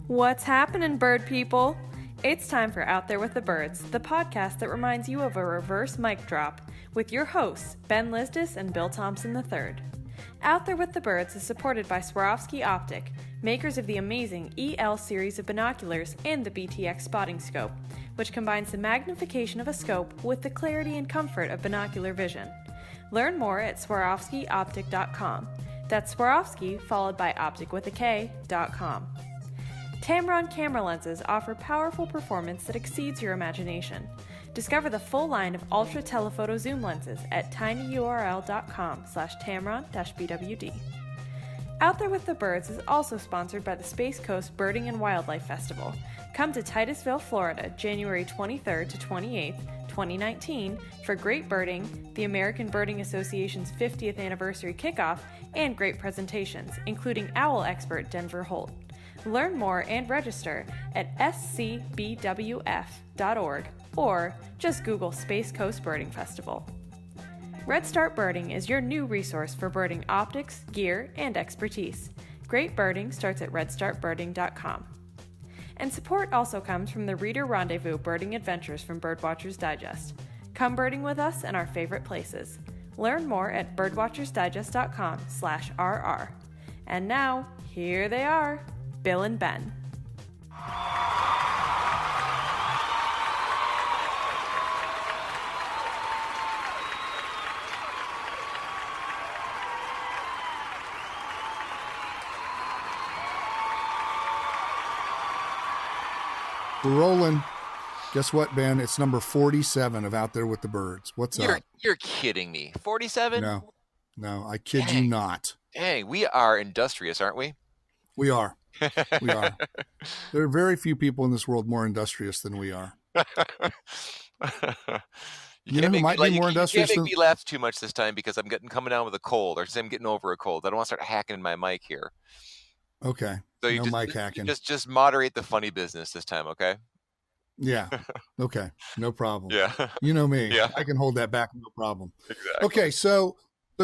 What's happening, bird people? It's time for Out There with the Birds, the podcast that reminds you of a reverse mic drop, with your hosts, Ben Lisdis and Bill Thompson III. Out There with the Birds is supported by Swarovski Optic, makers of the amazing EL series of binoculars and the BTX spotting scope, which combines the magnification of a scope with the clarity and comfort of binocular vision. Learn more at SwarovskiOptic.com. That's Swarovski followed by optic with a K.com. Tamron camera lenses offer powerful performance that exceeds your imagination. Discover the full line of ultra telephoto zoom lenses at tinyurl.com/tamron-bwd. Out There with the Birds is also sponsored by the Space Coast Birding and Wildlife Festival. Come to Titusville, Florida, January 23rd to 28th, 2019 for great birding, the American Birding Association's 50th anniversary kickoff, and great presentations, including owl expert Denver Holt. Learn more and register at scbwf.org or just Google Space Coast Birding Festival. Red Start Birding is your new resource for birding optics, gear, and expertise. Great birding starts at redstartbirding.com. And support also comes from the Reader Rendezvous Birding Adventures from Birdwatchers Digest. Come birding with us in our favorite places. Learn more at birdwatchersdigest.com/rr. And now, here they are, Bill and Ben. We're rolling. Guess what, Ben? It's number 47 of Out There with the Birds. What's up? You're kidding me. 47? No, I kid you not. Dang, we are industrious, aren't we? We are. We are. There are very few people in this world more industrious than we are. You know who might be more industrious? You can't make me laugh too much this time because I'm coming down with a cold, or I'm getting over a cold. I don't want to start hacking my mic here. Okay. So you mic hacking. Just moderate the funny business this time, okay? Yeah. Okay. No problem. Yeah. You know me. Yeah. I can hold that back, no problem. Exactly. Okay. So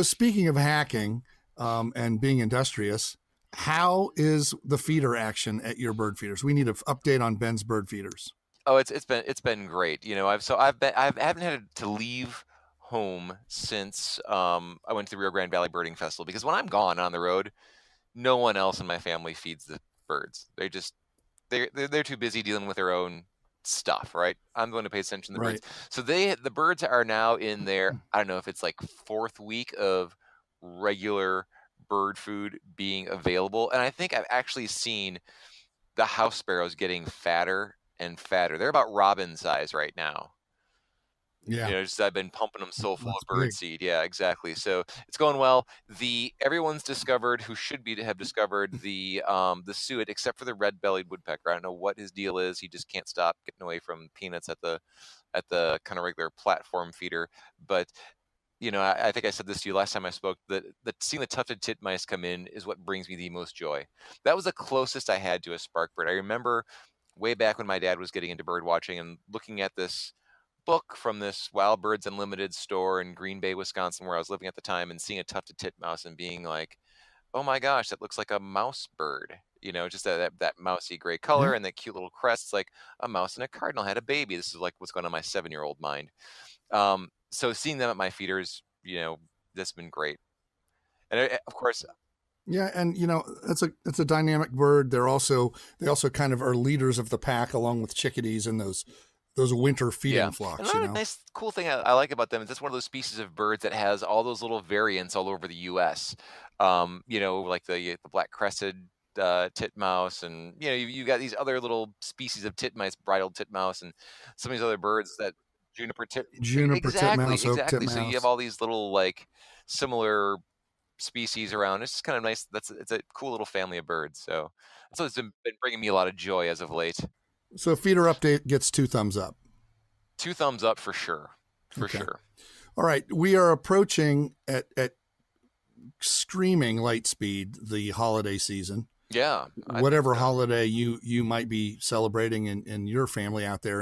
speaking of hacking and being industrious, how is the feeder action at your bird feeders? We need an update on Ben's bird feeders. Oh, it's been great. You know, I haven't had to leave home since I went to the Rio Grande Valley Birding Festival, because when I'm gone on the road, no one else in my family feeds the birds. They're too busy dealing with their own stuff, right? I'm going to pay attention to the birds. So the birds are now in their, I don't know if it's like 4th week of regular bird food being available. And I think I've actually seen the house sparrows getting fatter and fatter. They're about robin size right now. Yeah. You know, just I've been pumping them so full of bird seed. Yeah, exactly. So it's going well. Everyone's discovered who should have discovered the suet, except for the red-bellied woodpecker. I don't know what his deal is. He just can't stop getting away from peanuts at the kind of regular platform feeder. But you know, I think I said this to you last time I spoke, that seeing the tufted titmice come in is what brings me the most joy. That was the closest I had to a spark bird. I remember way back when my dad was getting into bird watching and looking at this book from this Wild Birds Unlimited store in Green Bay, Wisconsin, where I was living at the time, and seeing a tufted titmouse and being like, oh my gosh, that looks like a mouse bird. You know, just that mousy gray color and that cute little crest. It's like a mouse and a cardinal had a baby. This is like what's going on in my 7-year-old mind. So seeing them at my feeders, you know, that's been great. And of course, yeah, and you know, it's a dynamic bird. They also kind of are leaders of the pack, along with chickadees and those winter feeding flocks. Another nice, cool thing I like about them is it's one of those species of birds that has all those little variants all over the U.S. You know, like the black crested titmouse, and you know, you got these other little species of titmice, bridled titmouse, and some of these other birds that juniper titmouse, oak titmouse. So you have all these little like similar species around. It's just kind of nice. It's a cool little family of birds. So it's been bringing me a lot of joy as of late. So feeder update gets 2 thumbs up. 2 thumbs up for sure. For sure. All right. We are approaching at screaming light speed the holiday season. Yeah. Whatever holiday you might be celebrating in your family out there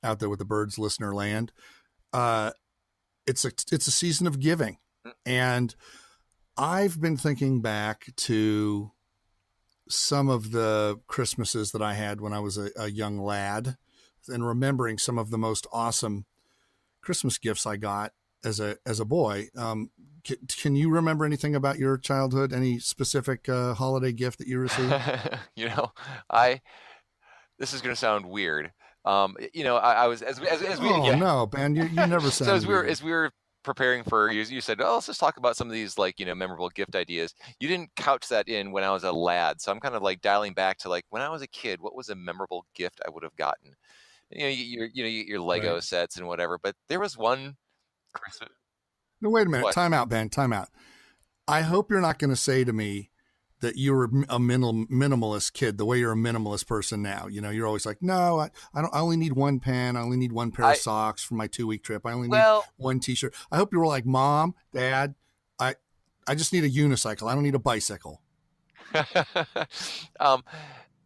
with the birds listener land. It's a season of giving. And I've been thinking back to some of the Christmases that I had when I was a young lad, and remembering some of the most awesome Christmas gifts I got as a boy. Can you remember anything about your childhood? Any specific holiday gift that you received? You know, I this is going to sound weird. I was as we Oh yeah. no, Ben, you never So sounded weird. as we were preparing for you said, oh, let's just talk about some of these like memorable gift ideas. You didn't couch that in when I was a lad, so I'm kind of like dialing back to like when I was a kid. What was a memorable gift I would have gotten? Your Lego Right. sets and whatever. But there was one Christmas. No, wait a minute. What? Time out, Ben. Time out. I hope you're not going to say to me that you were a minimalist kid, the way you're a minimalist person now. You're always like, no, I don't. I only need one pen. I only need one pair of socks for my 2-week trip. I only need one T-shirt. I hope you were like, Mom, Dad, I just need a unicycle. I don't need a bicycle.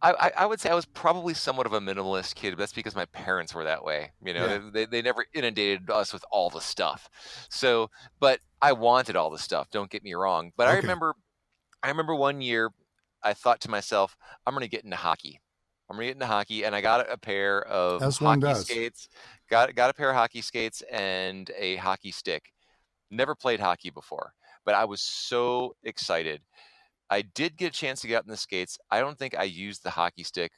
I would say I was probably somewhat of a minimalist kid, but that's because my parents were that way. They never inundated us with all the stuff. So, but I wanted all the stuff. Don't get me wrong. But Okay. I remember one year I thought to myself, I'm going to get into hockey. And I got a pair of As one hockey does. skates. Got a pair of hockey skates and a hockey stick. Never played hockey before, but I was so excited. I did get a chance to get out in the skates. I don't think I used the hockey stick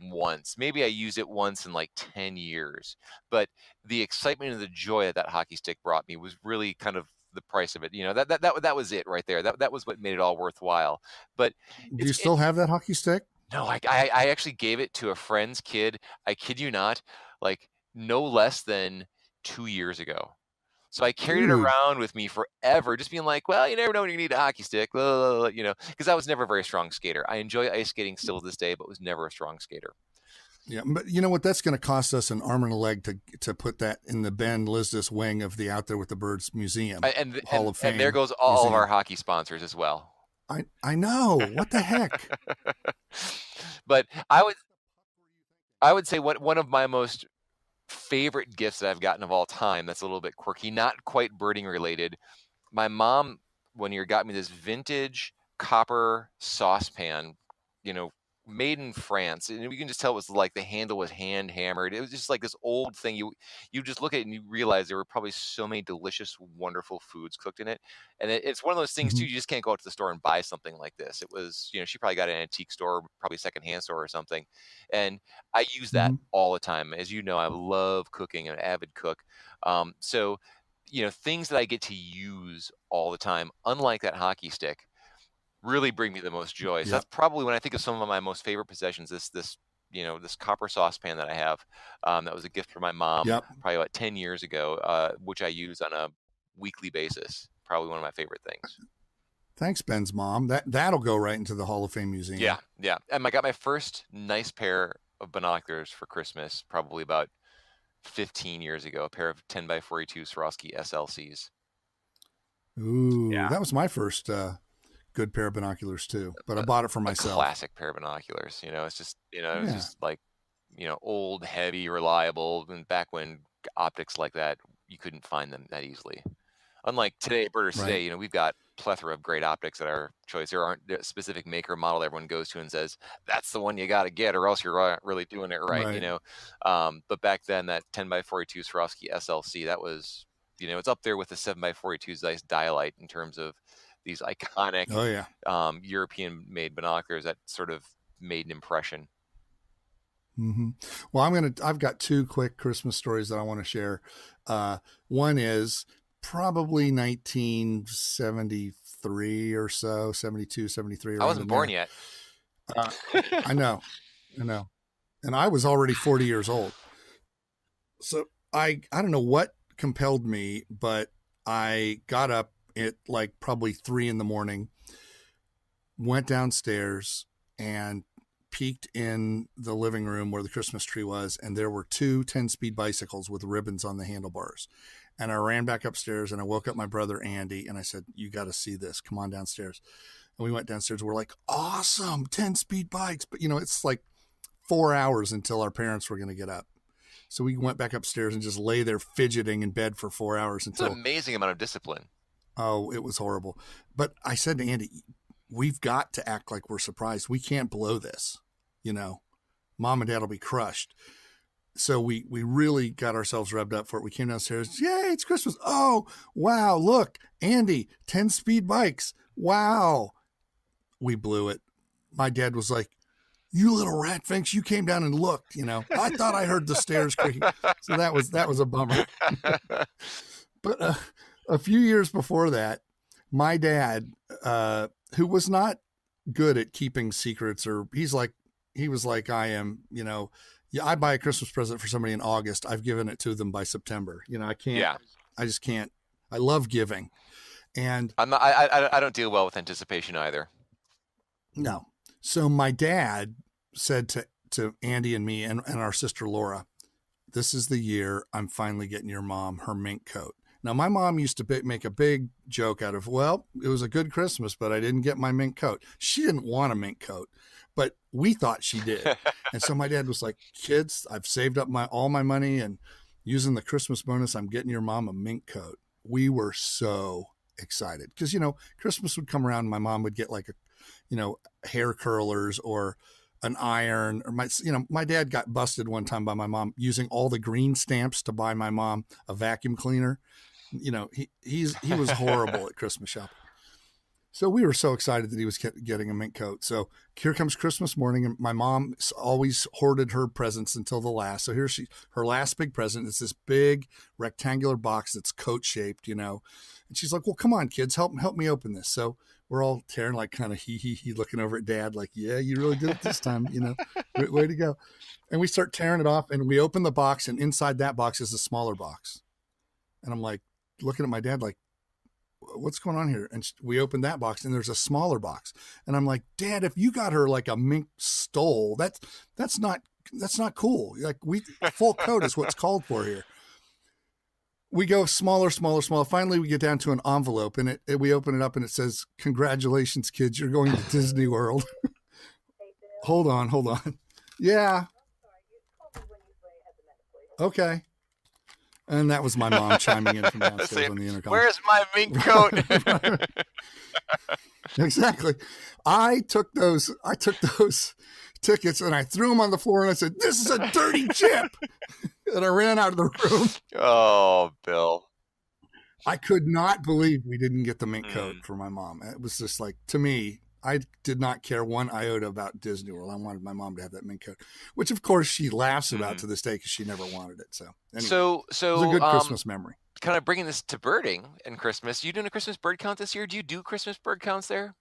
once. Maybe I used it once in like 10 years. But the excitement and the joy that hockey stick brought me was really kind of the price of it. That was it right there. That was what made it all worthwhile. But Do you still have that hockey stick? no, I actually gave it to a friend's kid. I kid you not, like no less than 2 years ago. So I carried it Dude. around with me forever, just being like, well, you never know when you need a hockey stick, because I was never a very strong skater. I enjoy ice skating still to this day, but was never a strong skater. Yeah, but you know what? That's going to cost us an arm and a leg to put that in the Ben Lisdis wing of the Out There with the Birds Museum, Hall of Fame. And there goes all of our hockey sponsors as well. I know. What the heck? But I would say one of my most favorite gifts that I've gotten of all time that's a little bit quirky, not quite birding related. My mom one year got me this vintage copper saucepan, made in France, and you can just tell it was like the handle was hand hammered. It was just like this old thing. You just look at it and you realize there were probably so many delicious, wonderful foods cooked in it. And it's one of those things too. You just can't go out to the store and buy something like this. It was, she probably got it at an antique store, probably a secondhand store or something. And I use that all the time. As you know, I love cooking. I'm an avid cook. So, things that I get to use all the time, unlike that hockey stick, really bring me the most joy. So that's probably when I think of some of my most favorite possessions, this copper saucepan that I have, that was a gift from my mom probably about 10 years ago, which I use on a weekly basis. Probably one of my favorite things. Thanks, Ben's mom. That'll go right into the Hall of Fame museum. Yeah. And I got my first nice pair of binoculars for Christmas, probably about 15 years ago, a pair of 10x42 Swarovski SLCs. Ooh, that was my first good pair of binoculars too, but I bought it for myself. A classic pair of binoculars. It's just, it's just like, old, heavy, reliable. And back when optics like that, you couldn't find them that easily. Unlike today, birders today, we've got plethora of great optics at our choice. There aren't a specific maker model everyone goes to and says, that's the one you got to get or else you're not really doing it right. But back then that 10x42 Swarovski SLC, that was, it's up there with the 7x42 Zeiss Dialite in terms of these iconic European-made binoculars that sort of made an impression. Well, I've got two quick Christmas stories that I want to share. One is probably 1973 or so, 72, 73. I wasn't born yet. I know. And I was already 40 years old. So I don't know what compelled me, but I got up at like probably 3 a.m, went downstairs and peeked in the living room where the Christmas tree was. And there were 2 10-speed bicycles with ribbons on the handlebars. And I ran back upstairs and I woke up my brother, Andy, and I said, you got to see this. Come on downstairs. And we went downstairs. We're like, awesome, 10-speed bikes. But, it's like 4 hours until our parents were going to get up. So we went back upstairs and just lay there fidgeting in bed for 4 hours until. It's an amazing amount of discipline. Oh, it was horrible. But I said to Andy, we've got to act like we're surprised. We can't blow this, Mom and Dad will be crushed. So we really got ourselves revved up for it. We came downstairs. Yay, it's Christmas. Oh, wow. Look, Andy, 10 speed bikes. Wow. We blew it. My dad was like, you little rat finks, you came down and looked, I thought I heard the stairs creaking. So that was a bummer. But a few years before that, my dad, who was not good at keeping secrets, or he was like I am, I buy a Christmas present for somebody in August. I've given it to them by September. I can't. Yeah. I just can't. I love giving, and I don't deal well with anticipation either. No. So my dad said to Andy and me and our sister Laura, this is the year I'm finally getting your mom her mink coat. Now, my mom used to make a big joke out of, well, it was a good Christmas, but I didn't get my mink coat. She didn't want a mink coat, but we thought she did. And so my dad was like, kids, I've saved up all my money, and using the Christmas bonus, I'm getting your mom a mink coat. We were so excited because, Christmas would come around and my mom would get like hair curlers or an iron, or my dad got busted one time by my mom using all the green stamps to buy my mom a vacuum cleaner. He was horrible at Christmas shopping. So we were so excited that he was getting a mink coat. So here comes Christmas morning, and my mom always hoarded her presents until the last. So her last big present is this big rectangular box that's coat shaped, and she's like, well, come on, kids, help me open this. So we're all tearing, like kind of he looking over at Dad like, yeah, you really did it this time, way to go. And we start tearing it off, and we open the box, and inside that box is a smaller box. And I'm like looking at my dad like, what's going on here? And we opened that box, and there's a smaller box. And I'm like, Dad, if you got her like a mink stole, that's not cool. Like, full coat is what's called for here. We go smaller. Finally, we get down to an envelope, and we open it up, and it says, congratulations, kids, you're going to Disney World. Hold on. Yeah. Okay. And that was my mom chiming in from downstairs on the intercom. Where's my mink coat? Exactly. I took those tickets and I threw them on the floor and I said, this is a dirty chip. And I ran out of the room. Oh, Bill. I could not believe we didn't get the mink coat for my mom. It was just like, to me, I did not care one iota about Disney World. I wanted my mom to have that mink coat, which of course she laughs about to this day because she never wanted it. So anyway, so it was a good Christmas memory. Kind of bringing this to birding and Christmas. You doing a Christmas bird count this year? Do you do Christmas bird counts there?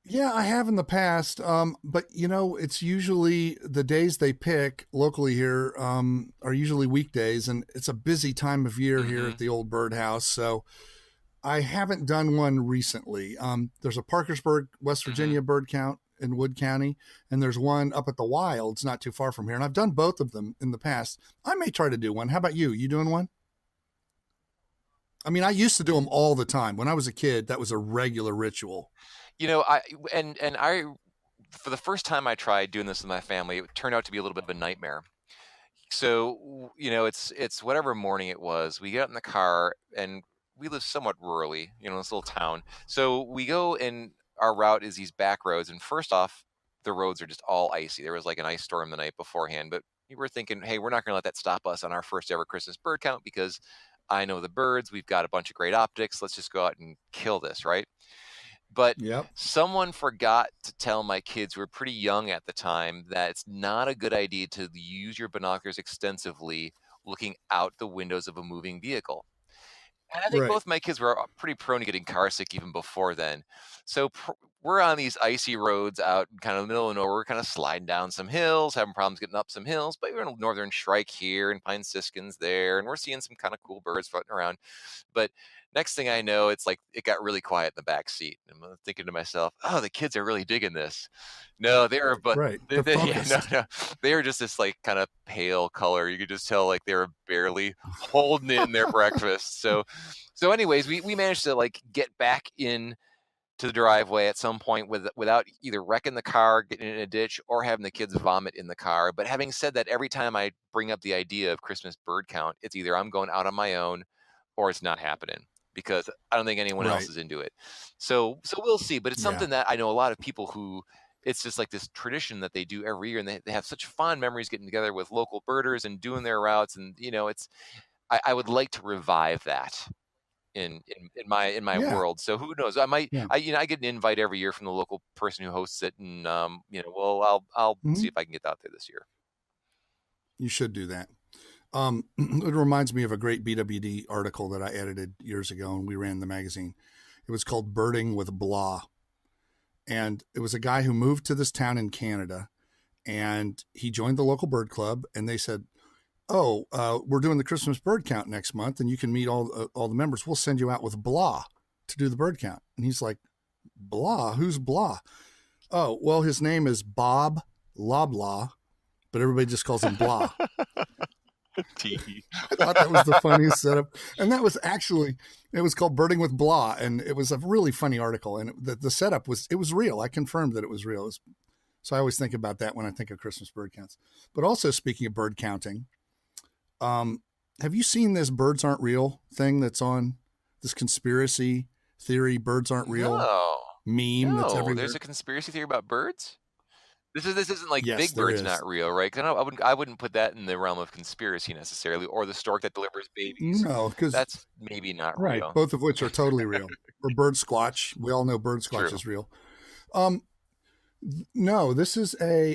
Yeah, I have in the past. But it's usually the days they pick locally here are usually weekdays, and it's a busy time of year here at the old birdhouse. So I haven't done one recently. There's a Parkersburg, West Virginia bird count in Wood County, and there's one up at the Wilds not too far from here. And I've done both of them in the past. I may try to do one. How about you? You doing one? I mean, I used to do them all the time. When I was a kid, that was a regular ritual. I for the first time I tried doing this with my family, it turned out to be a little bit of a nightmare. So, it's whatever morning it was. We get out in the car, and we live somewhat rurally, this little town. So we go, and our route is these back roads. And first off, the roads are just all icy. There was like an ice storm the night beforehand, but we were thinking, hey, we're not going to let that stop us on our first ever Christmas bird count because I know the birds. We've got a bunch of great optics. Let's just go out and kill this, right? But someone forgot to tell my kids, who were pretty young at the time, that it's not a good idea to use your binoculars extensively looking out the windows of a moving vehicle. And I think both my kids were pretty prone to getting car sick even before then. So we're on these icy roads out kind of in the middle of nowhere. We're kind of sliding down some hills, having problems getting up some hills. But we're in Northern Shrike here and Pine Siskins there. And we're seeing some kind of cool birds floating around. But next thing I know, it's like it got really quiet in the back seat. And I'm thinking to myself, oh, the kids are really digging this. No, they were, but they were just this like kind of pale color. You could just tell like they were barely holding in their breakfast. So anyways, we managed to like get back in to the driveway at some point without either wrecking the car, getting in a ditch, or having the kids vomit in the car. But having said that, every time I bring up the idea of Christmas bird count, it's either I'm going out on my own or it's not happening. because I don't think anyone else Right. is into it. So we'll see. But it's Yeah. something that I know a lot of people who, it's just like this tradition that they do every year, and they have such fond memories getting together with local birders and doing their routes. And it's, I would like to revive that in my Yeah. world. So who knows? I might, Yeah. I get an invite every year from the local person who hosts it, and well, I'll Mhm. see if I can get out there this year. You should do that. It reminds me of a great BWD article that I edited years ago, and we ran the magazine. It was called Birding with Blah. And it was a guy who moved to this town in Canada, and he joined the local bird club, and they said, "Oh, we're doing the Christmas bird count next month, and you can meet all the members. We'll send you out with Blah to do the bird count." And he's like, "Blah? Who's Blah?" "Oh, well, his name is Bob Loblaw, but everybody just calls him Blah." I thought that was the funniest setup. And that was actually, it was called Birding with Blah. And it was a really funny article. And the setup was real. I confirmed that it was real. So I always think about that when I think of Christmas bird counts. But also, speaking of bird counting, have you seen this birds aren't real thing that's on this conspiracy theory, birds aren't real meme that's everywhere? There's a conspiracy theory about birds? This isn't like Yes, Big there Bird's is. not real, right? 'Cause I wouldn't put that in the realm of conspiracy necessarily, or the stork that delivers babies. No, because That's maybe not right, real. both of which are totally real. Or bird squatch. We all know bird squatch True. is real. No, this is I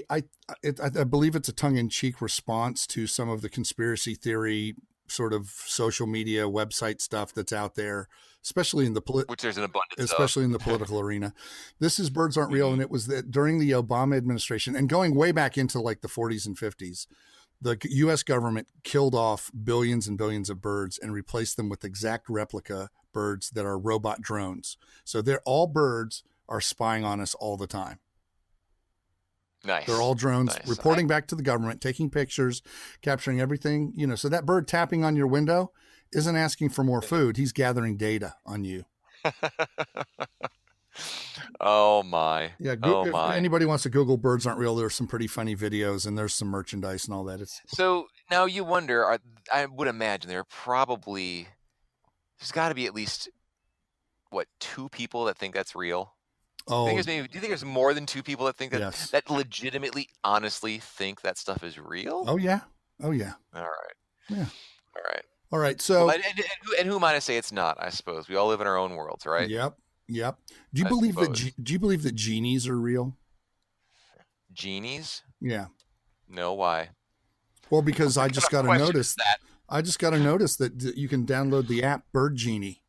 believe it's a tongue-in-cheek response to some of the conspiracy theory sort of social media website stuff that's out there, especially in the Which there's an abundance especially in the political arena. This is Birds Aren't Real, and it was that during the Obama administration, and going way back into like the 40s and 50s, the U.S. government killed off billions and billions of birds and replaced them with exact replica birds that are robot drones. So all birds are spying on us all the time. Nice. They're all drones reporting back to the government, taking pictures, capturing everything. So that bird tapping on your window isn't asking for more food. He's gathering data on you. Oh my. Yeah. If anybody wants to Google Birds Aren't Real, there's some pretty funny videos and there's some merchandise and all that. So now you wonder, I would imagine there's got to be at least, 2 people that think that's real? Oh, do you think there's more than 2 people that think that yes. that legitimately, honestly think that stuff is real? Oh yeah. All right. Yeah. All right. So, and who am I to say it's not? I suppose we all live in our own worlds, right? Yep. Do you believe that genies are real? Genies? Yeah. No, why? Well, because I just got to notice that. I just got to notice that you can download the app Bird Genie.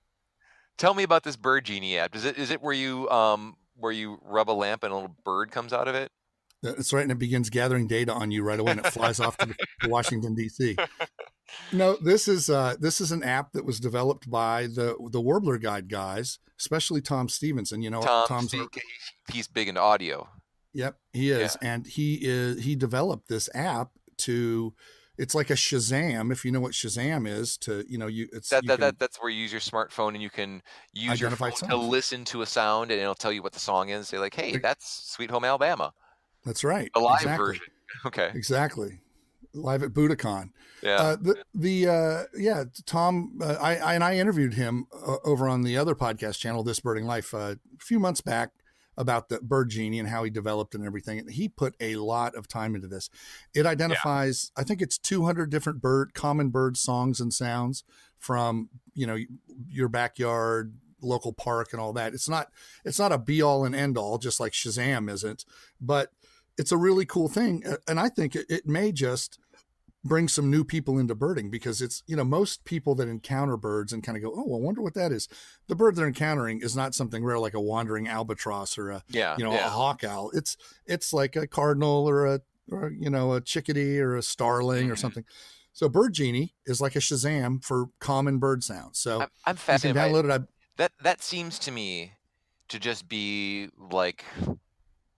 Tell me about this Bird Genie app. Is it where you rub a lamp and a little bird comes out of it? That's right, and it begins gathering data on you right away, and it flies off to Washington D.C. No, this is an app that was developed by the Warbler Guide guys, especially Tom Stevenson. He's big into audio. Yep, he is, and he developed this app to. It's like a Shazam, if you know what Shazam is. That's where you use your smartphone and you can use your phone songs. to listen to a sound, and it'll tell you what the song is. Say like, "Hey, that's Sweet Home Alabama." That's right. The live version. Okay. Exactly. Live at Budokan. Yeah. Tom. I interviewed him over on the other podcast channel, This Birding Life, a few months back about the Bird Genie and how he developed and everything. And he put a lot of time into this. It identifies, I think it's 200 different common bird songs and sounds from your backyard, local park, and all that. It's not a be all and end all, just like Shazam isn't, but it's a really cool thing. And I think it may just bring some new people into birding, because it's, most people that encounter birds and kind of go, oh, I wonder what that is. The bird they're encountering is not something rare, like a wandering albatross or a hawk owl. It's like a cardinal or a chickadee or a starling or something. So Bird Genie is like a Shazam for common bird sounds. So I'm fascinated. You can download it. That seems to me to just be like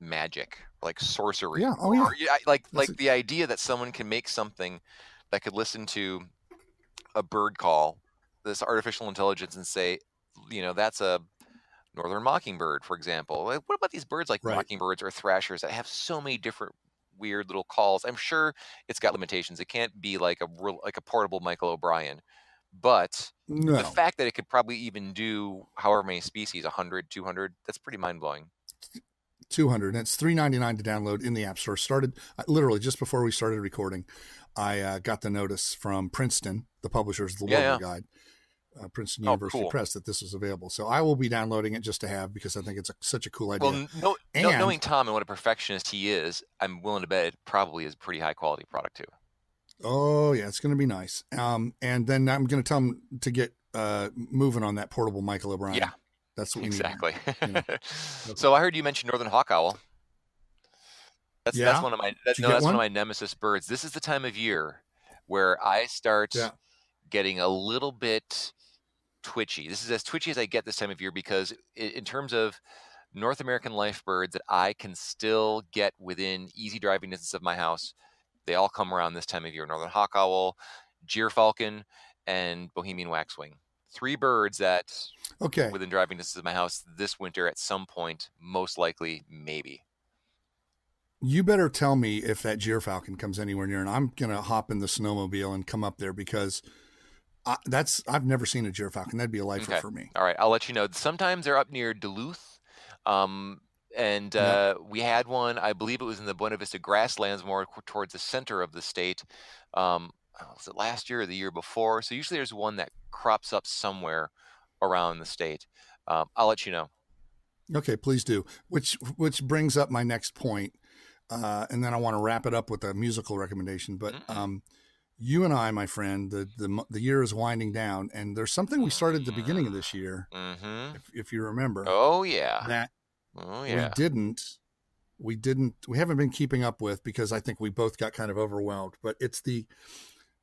magic, like sorcery. Yeah. Oh yeah. Like the idea that someone can make something that could listen to a bird call, this artificial intelligence, and say, that's a northern mockingbird, for example. Like, what about these birds like mockingbirds or thrashers that have so many different weird little calls? I'm sure it's got limitations. It can't be like a portable Michael O'Brien, But No. the fact that it could probably even do however many species, 100, 200, that's pretty mind-blowing. 200, and it's $3.99 to download in the App Store. Started literally just before we started recording. I got the notice from Princeton, the publishers of the Warbler Guide, Princeton University Press, that this is available. So I will be downloading it just to have, because I think it's such a cool idea. Well, knowing Tom and what a perfectionist he is, I'm willing to bet it probably is a pretty high quality product too. Oh yeah, it's going to be nice. And then I'm going to tell him to get moving on that portable Michael O'Brien. Yeah, that's what we exactly. need. You know? So I heard you mention northern hawk owl. That's one of my one of my nemesis birds. This is the time of year where I start getting a little bit twitchy. This is as twitchy as I get this time of year, because in terms of North American life birds that I can still get within easy driving distance of my house, they all come around this time of year. Northern hawk owl, gyrfalcon, and Bohemian waxwing. 3 birds that within driving distance of my house this winter at some point, most likely, maybe. You better tell me if that gyrfalcon comes anywhere near, and I'm going to hop in the snowmobile and come up there, because I've never seen a gyrfalcon. That'd be a lifer for me. All right, I'll let you know. Sometimes they're up near Duluth. We had one, I believe it was in the Buena Vista grasslands, more towards the center of the state. Was it last year or the year before? So usually there's one that crops up somewhere around the state. I'll let you know. Okay, please do. Which brings up my next point. And then I want to wrap it up with a musical recommendation. But you and I, my friend, the year is winding down, and there's something we started at the beginning of this year, if you remember. Oh yeah. That we haven't been keeping up with, because I think we both got kind of overwhelmed. But it's the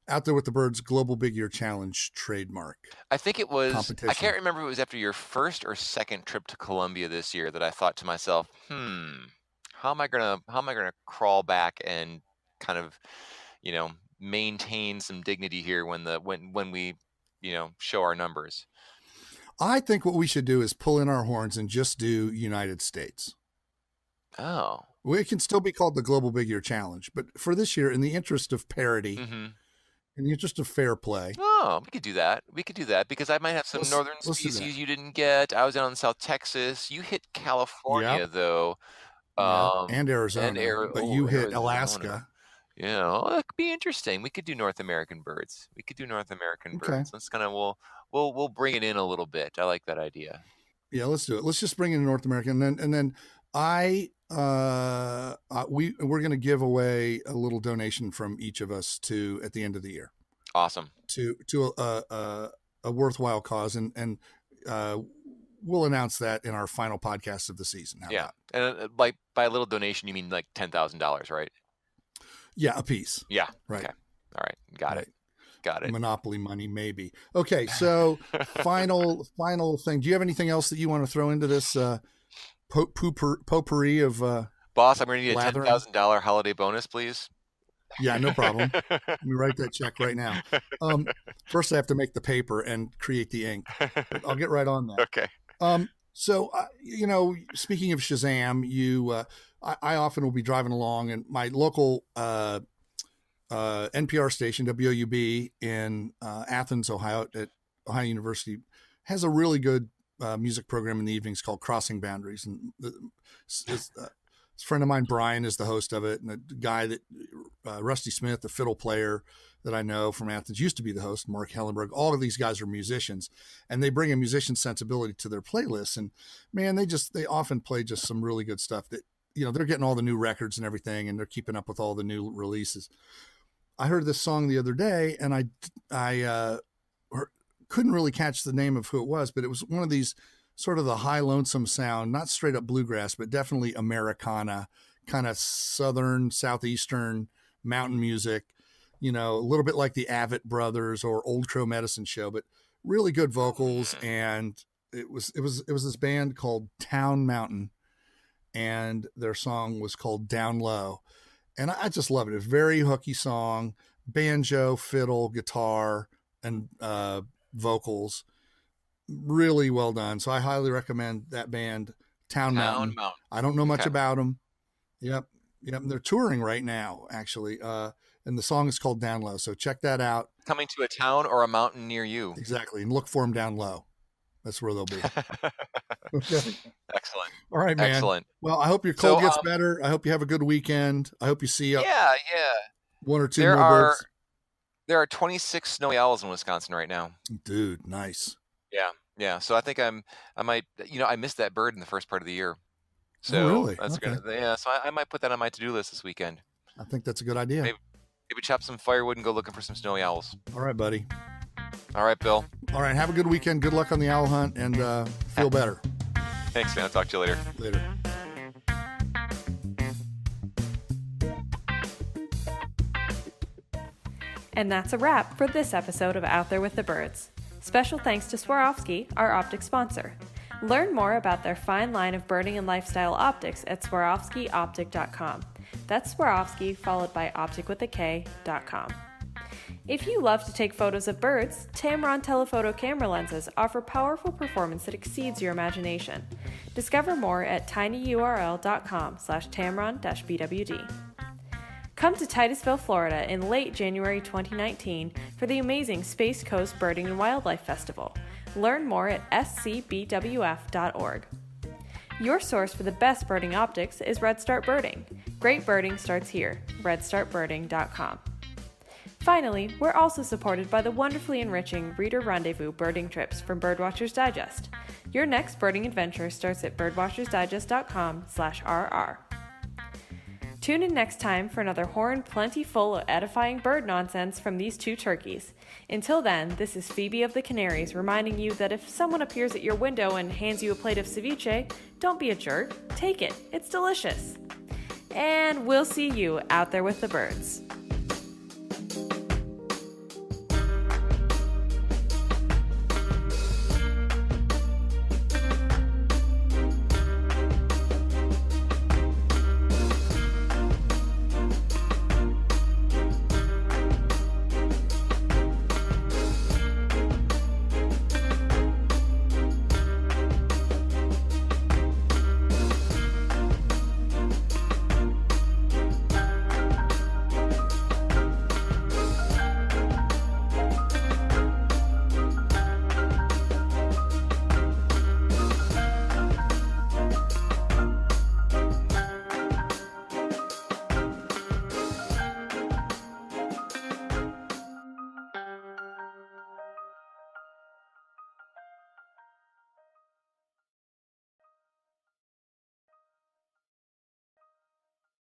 Out There with the Birds Global Big Year Challenge trademark. I think it was. I can't remember if it was after your first or second trip to Columbia this year that I thought to myself, how am I gonna crawl back and kind of, maintain some dignity here when we, show our numbers. I think what we should do is pull in our horns and just do United States. Oh. Well, it can still be called the Global Big Year Challenge, but for this year, in the interest of parity, in the interest of fair play. Oh, we could do that. Because I might have some northern species you didn't get. I was down in South Texas. You hit California though. And Arizona, but you hit Alaska. Yeah, that could be interesting. We could do North American birds. Birds. Let's kind of we'll bring it in a little bit. I like that idea. Yeah, let's do it. Let's just bring in North American, and then we're going to give away a little donation from each of us at the end of the year. Awesome. To a worthwhile cause, and we'll announce that in our final podcast of the season. And by a little donation, you mean like $10,000, right? Yeah, a piece. Yeah. Right. Okay. All right. Got it. Monopoly money, maybe. Okay. So final thing. Do you have anything else that you want to throw into this potpourri of Boss, I'm going to need a $10,000 holiday bonus, please. Yeah, no problem. Let me write that check right now. First I have to make the paper and create the ink. But I'll get right on that. Okay. So, speaking of Shazam, I often will be driving along, and my local NPR station, WOUB, in Athens, Ohio, at Ohio University, has a really good music program in the evenings called Crossing Boundaries. And a friend of mine, Brian, is the host of it. And the guy that, Rusty Smith, the fiddle player that I know from Athens, used to be the host, Mark Hellenberg. All of these guys are musicians, and they bring a musician sensibility to their playlists. And man, they often play just some really good stuff that, they're getting all the new records and everything, and they're keeping up with all the new releases. I heard this song the other day, and I couldn't really catch the name of who it was, but it was one of these sort of the high lonesome sound, not straight up bluegrass, but definitely Americana, kind of southern, southeastern mountain music, a little bit like the Avett Brothers or Old Crow Medicine Show, but really good vocals. And it was this band called Town Mountain, and their song was called Down Low. And I just love it. It's a very hooky song, banjo, fiddle, guitar, and vocals. Really well done. So I highly recommend that band, Town Mountain. I don't know much about them. Yep. They're touring right now, actually. And the song is called Down Low. So check that out. coming to a town or a mountain near you. Exactly. And look for them down low. That's where they'll be. Okay. Excellent. All right, man. Excellent. Well, I hope your cold gets better. I hope you have a good weekend. I hope you see one or two more birds. There are 26 snowy owls in Wisconsin right now. Dude, nice. Yeah. So I think I might, I missed that bird in the first part of the year. So really? That's okay. So I might put that on my to-do list this weekend. I think that's a good idea. Maybe chop some firewood and go looking for some snowy owls. All right, buddy. All right, Bill. All right, have a good weekend. Good luck on the owl hunt, and feel better. Thanks, man. I'll talk to you later. Later. And that's a wrap for this episode of Out There with the Birds. Special thanks to Swarovski, our optic sponsor. Learn more about their fine line of birding and lifestyle optics at SwarovskiOptic.com. That's Swarovski followed by opticwithak.com. If you love to take photos of birds, Tamron telephoto camera lenses offer powerful performance that exceeds your imagination. Discover more at tinyurl.com/Tamron-BWD. Come to Titusville, Florida in late January 2019 for the amazing Space Coast Birding and Wildlife Festival. Learn more at scbwf.org. Your source for the best birding optics is Red Start Birding. Great birding starts here, redstartbirding.com. Finally, we're also supported by the wonderfully enriching Reader Rendezvous birding trips from Birdwatchers Digest. Your next birding adventure starts at birdwatchersdigest.com/RR. Tune in next time for another horn plenty full of edifying bird nonsense from these two turkeys. Until then, this is Phoebe of the Canaries reminding you that if someone appears at your window and hands you a plate of ceviche, don't be a jerk. Take it. It's delicious. And we'll see you out there with the birds.